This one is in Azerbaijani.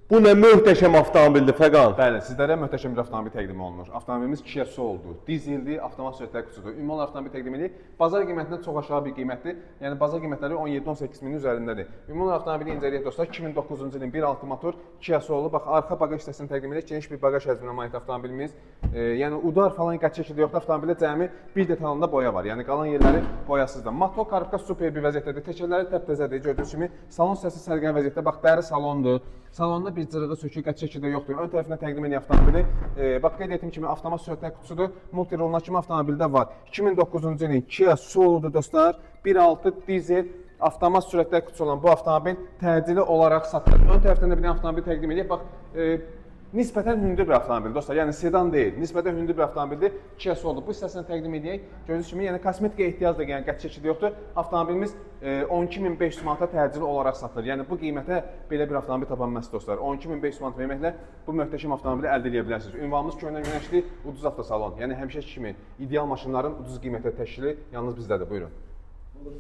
Bu nə möhtəşəm avtomobildir Fəqan. Bəli, sizlərə möhtəşəm bir avtomobil təqdim olunur. Avtomobilimiz Kia Soul-dur. Dizelli avtomat sürətli qutusudur. Ümumi olaraq avtomobil təqdim edirik. Bazar qiymətindən çox aşağı bir qiymətdir. Yəni bazar qiymətləri 17-18 minin üzərindədir. Ümumi olaraq avtomobili incələyək dostlar. 2009-cu ilin 1.6 motor Kia Soul-u. Bax, arxa baqaj hissəsini təqdim edirik. Geniş bir baqaj həcminə malik avtomobilimiz. Yəni udar falan qət çəkildi yoxdur. Avtomobildə cəmi bir detalında boya var. Yəni qalan yerləri boyasızdır. Motor korobka super bir vəziyyətdədir. Təkərləri təptəzədir. Gördüyünüz kimi salon hissəsi sərgən vəziyyətdə. Bax, dəri salondur. Salonda bir cırığı sökük qət çəkildi yoxdur. Ön tərəfinə təqdim edən avtomobili. Bax, qeyd etdiyim kimi avtomat sürətli qutusudur. Multiroluna kimi avtomobildə var. 2009-cu ilin Kia Soul-udur dostlar. 1.6 dizel avtomat sürətli qutusu olan bu avtomobil təcili olaraq satılır. Ön tərəfdən də bir avtomobil təqdim edək. Bax, nisbətən hündür bir avtomobil dostlar. Yəni sedan deyil, nisbətən hündür bir avtomobildir. Kia Soul-dur. Bu hissəsini təqdim edək. Gördüyünüz kimi, yəni kosmetika ehtiyacı da yəni qət çəkildi yoxdur. Avtomobilimiz 12.500 manata təcili olaraq satılır. Yəni bu qiymətə belə bir avtomobil tapa bilməzsiniz dostlar. 12.500 manat verməklə bu möhtəşəm avtomobili əldə edə bilərsiniz. Ünvanımız Köhnə Günəşli Ucuz Avtosalon. Yəni həmişəki kimi ideal maşınların ucuz qiymətə təşkili yalnız bizdədir. Buyurun.